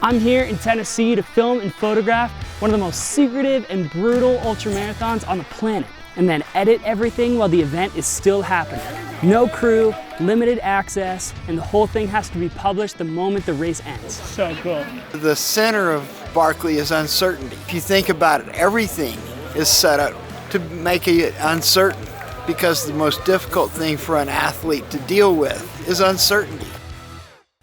I'm here in Tennessee to film and photograph one of the most secretive and brutal ultramarathons on the planet, and then edit everything while the event is still happening. No crew, limited access, and the whole thing has to be published the moment the race ends. So cool. The center of Barkley is uncertainty. If you think about it, everything is set up to make it uncertain, because the most difficult thing for an athlete to deal with is uncertainty.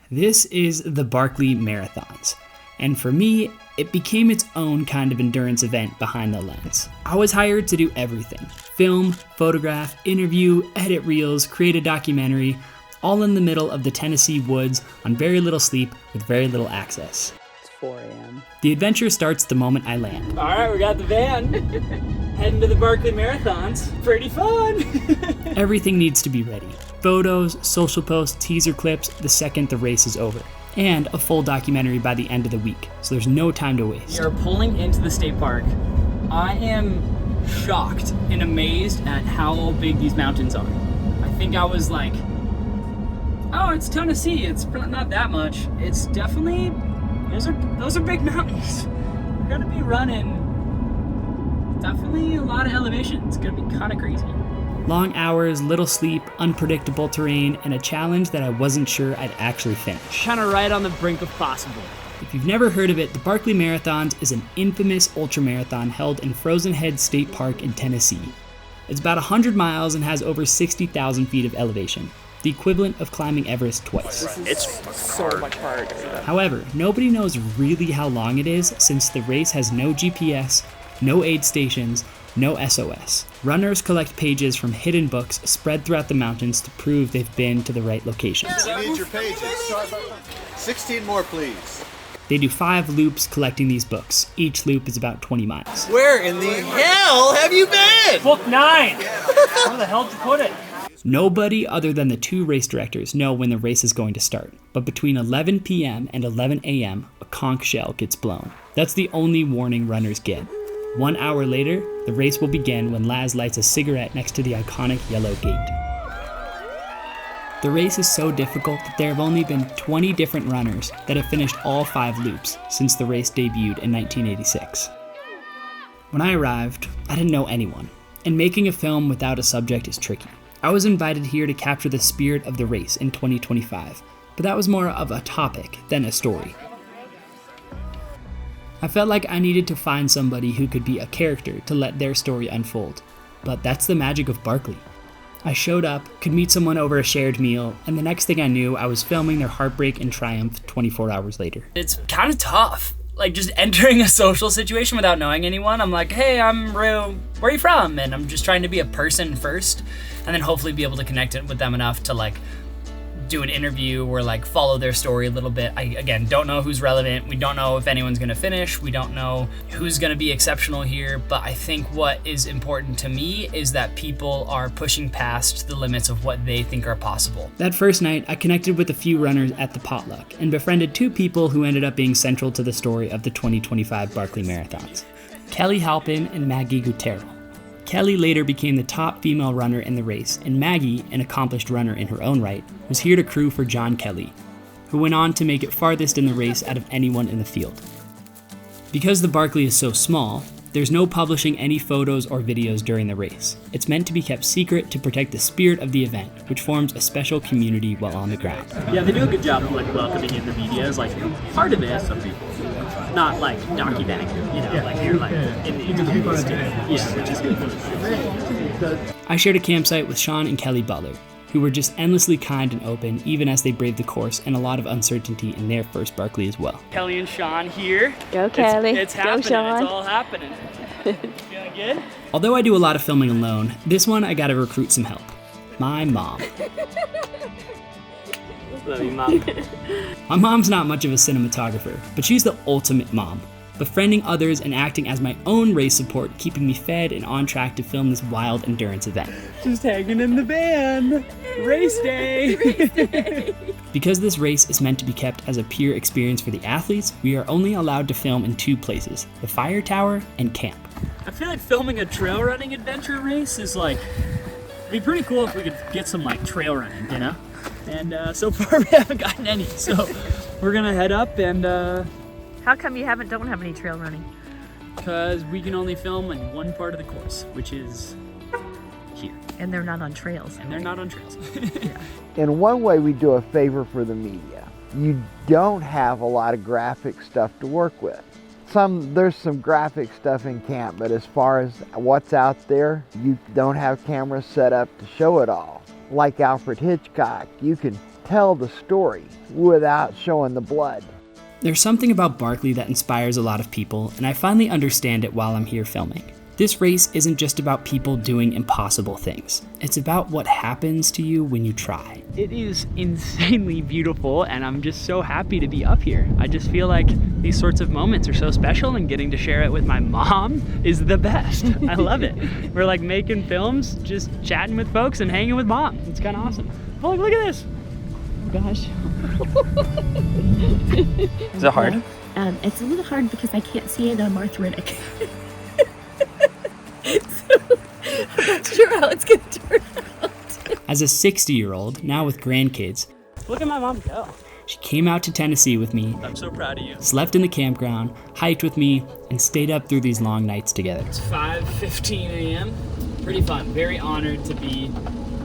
This is the Barkley Marathons, and for me, it became its own kind of endurance event behind the lens. I was hired to do everything: film, photograph, interview, edit reels, create a documentary, all in the middle of the Tennessee woods on very little sleep with very little access. It's 4 a.m. The adventure starts the moment I land. All right, we got the van. Heading to the Barkley Marathons. Pretty fun. Everything needs to be ready. Photos, social posts, teaser clips the second the race is over. And a full documentary by the end of the week, so there's no time to waste. We are pulling into the state park. I am shocked and amazed at how big these mountains are. I think I was like, oh, it's Tennessee, it's not that much. It's definitely, those are big mountains. We're gonna be running definitely a lot of elevation. It's gonna be kind of crazy. Long hours, little sleep, unpredictable terrain, and a challenge that I wasn't sure I'd actually finish. Kind of right on the brink of possible. If you've never heard of it, the Barkley Marathons is an infamous ultramarathon held in Frozen Head State Park in Tennessee. It's about 100 miles and has over 60,000 feet of elevation, the equivalent of climbing Everest twice. It's so much harder. However, nobody knows really how long it is, since the race has no GPS, no aid stations, no SOS. Runners collect pages from hidden books spread throughout the mountains to prove they've been to the right locations. We need your pages. 16 more, please. They do 5 loops collecting these books. Each loop is about 20 miles. Where in the hell have you been? Book 9! Where the hell did you put it? Nobody other than the 2 race directors know when the race is going to start, but between 11 p.m. and 11 a.m., a conch shell gets blown. That's the only warning runners get. 1 hour later, the race will begin when Laz lights a cigarette next to the iconic yellow gate. The race is so difficult that there have only been 20 different runners that have finished all 5 loops since the race debuted in 1986. When I arrived, I didn't know anyone, and making a film without a subject is tricky. I was invited here to capture the spirit of the race in 2025, but that was more of a topic than a story. I felt like I needed to find somebody who could be a character to let their story unfold, but that's the magic of Barkley. I showed up, could meet someone over a shared meal, and the next thing I knew, I was filming their heartbreak and triumph 24 hours later. It's kind of tough, like just entering a social situation without knowing anyone. I'm like, hey, I'm Rue, where are you from? And I'm just trying to be a person first, and then hopefully be able to connect it with them enough to like do an interview or like follow their story a little bit. I, again, don't know who's relevant. We don't know if anyone's gonna finish. We don't know who's gonna be exceptional here, but I think what is important to me is that people are pushing past the limits of what they think are possible. That first night, I connected with a few runners at the potluck and befriended 2 people who ended up being central to the story of the 2025 Barkley Marathons, Kelly Halpin and Maggie Gutierrez. Kelly later became the top female runner in the race, and Maggie, an accomplished runner in her own right, was here to crew for John Kelly, who went on to make it farthest in the race out of anyone in the field. Because the Barkley is so small, there's no publishing any photos or videos during the race. It's meant to be kept secret to protect the spirit of the event, which forms a special community while on the ground. Yeah, they do a good job of like welcoming in the media as like part of it. Some people, not like documenting, you know, like you're like in the news, yeah, which is good. I shared a campsite with Sean and Kelly Butler, who were just endlessly kind and open, even as they braved the course and a lot of uncertainty in their first Barkley as well. Kelly and Sean here. Go Kelly. It's happening. Go Sean. It's all happening. Feeling good? Although I do a lot of filming alone, this one I gotta recruit some help. My mom. Love you, Mom. My mom's not much of a cinematographer, but she's the ultimate mom, befriending others and acting as my own race support, keeping me fed and on track to film this wild endurance event. Just hanging in the van. Race day. Because this race is meant to be kept as a pure experience for the athletes, we are only allowed to film in 2 places, the fire tower and camp. I feel like filming a trail running adventure race is like, it'd be pretty cool if we could get some like trail running, you know? And so far we haven't gotten any, so we're gonna head up and How come you don't have any trail running? Because we can only film in one part of the course, which is here. And they're not on trails. And they're not on trails. In one way, we do a favor for the media. You don't have a lot of graphic stuff to work with. There's some graphic stuff in camp, but as far as what's out there, you don't have cameras set up to show it all. Like Alfred Hitchcock, you can tell the story without showing the blood. There's something about Barkley that inspires a lot of people, and I finally understand it while I'm here filming. This race isn't just about people doing impossible things. It's about what happens to you when you try. It is insanely beautiful, and I'm just so happy to be up here. I just feel like these sorts of moments are so special, and getting to share it with my mom is the best. I love it. We're like making films, just chatting with folks and hanging with mom. It's kind of awesome. Oh, look at this. Oh, gosh. Is it hard? It's a little hard because I can't see it. I'm arthritic. I'm not sure how it's going to turn out. As a 60-year-old, now with grandkids, Look at my mom go. she came out to Tennessee with me, I'm so proud of you. slept in the campground, hiked with me, and stayed up through these long nights together. It's 5:15 a.m. Pretty fun. Very honored to be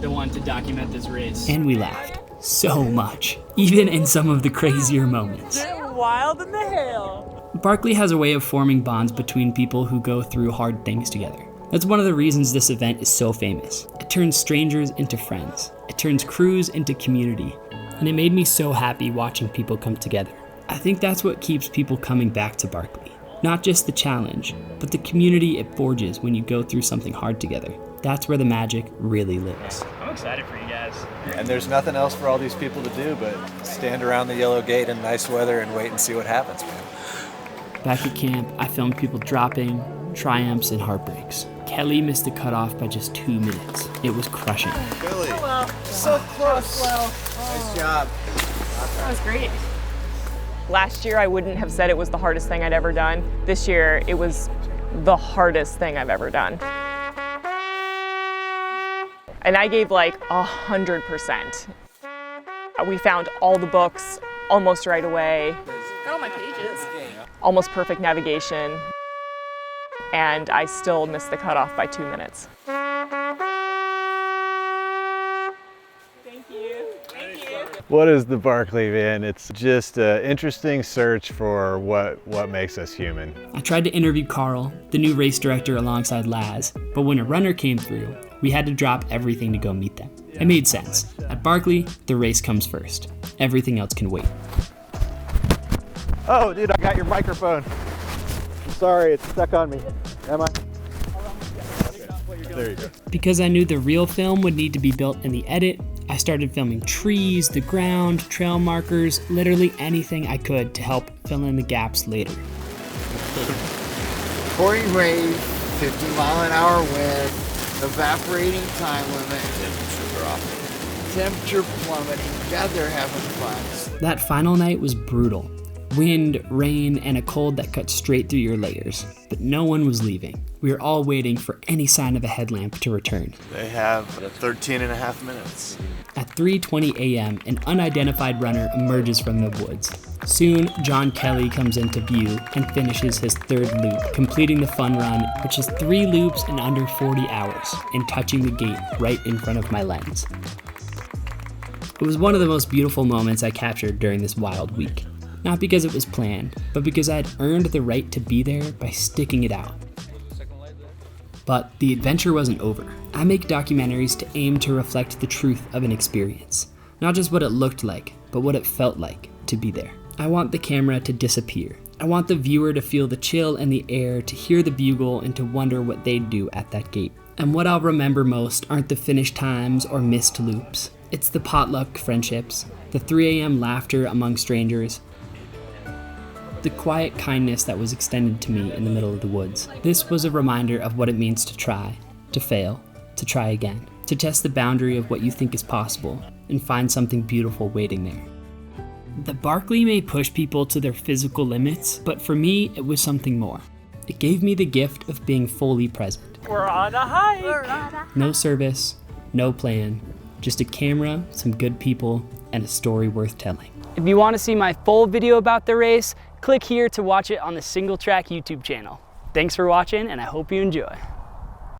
the one to document this race. And we laughed. So much. Even in some of the crazier moments. Wild in the hail. Barkley has a way of forming bonds between people who go through hard things together. That's one of the reasons this event is so famous. It turns strangers into friends. It turns crews into community. And it made me so happy watching people come together. I think that's what keeps people coming back to Barkley. Not just the challenge, but the community it forges when you go through something hard together. That's where the magic really lives. I'm excited for you guys. And there's nothing else for all these people to do but stand around the yellow gate in nice weather and wait and see what happens, man. Back at camp, I filmed people dropping, triumphs, and heartbreaks. Kelly missed the cutoff by just 2 minutes. It was crushing. Billy, So close. Nice job. That was great. Last year, I wouldn't have said it was the hardest thing I'd ever done. This year, it was the hardest thing I've ever done. And I gave like 100%. We found all the books almost right away. Got all my pages. Almost perfect navigation. And I still missed the cutoff by 2 minutes. What is the Barkley, man? It's just an interesting search for what makes us human. I tried to interview Carl, the new race director alongside Laz, but when a runner came through, we had to drop everything to go meet them. It made sense. At Barkley, the race comes first. Everything else can wait. Oh, dude, I got your microphone. Sorry, it's stuck on me. Am I? There you go. Because I knew the real film would need to be built in the edit, I started filming trees, the ground, trail markers, literally anything I could to help fill in the gaps later. Pouring rain, 50-mile-an-hour wind, evaporating time limit, temperature plummeting. God, they're having fun. That final night was brutal. Wind, rain, and a cold that cut straight through your layers. But no one was leaving. We were all waiting for any sign of a headlamp to return. they have 13 and a half minutes. At 3:20 a.m., an unidentified runner emerges from the woods. Soon, John Kelly comes into view and finishes his third loop, completing the fun run, which is 3 loops in under 40 hours, and touching the gate right in front of my lens. It was one of the most beautiful moments I captured during this wild week. Not because it was planned, but because I had earned the right to be there by sticking it out. But the adventure wasn't over. I make documentaries to aim to reflect the truth of an experience. Not just what it looked like, but what it felt like to be there. I want the camera to disappear. I want the viewer to feel the chill in the air, to hear the bugle, and to wonder what they'd do at that gate. And what I'll remember most aren't the finish times or missed loops. It's the potluck friendships, the 3 a.m. laughter among strangers, the quiet kindness that was extended to me in the middle of the woods. This was a reminder of what it means to try, to fail, to try again, to test the boundary of what you think is possible and find something beautiful waiting there. The Barkley may push people to their physical limits, but for me, it was something more. It gave me the gift of being fully present. We're on a hike. No service, no plan, just a camera, some good people, and a story worth telling. If you want to see my full video about the race, click here to watch it on the Single Track YouTube channel. Thanks for watching, and I hope you enjoy.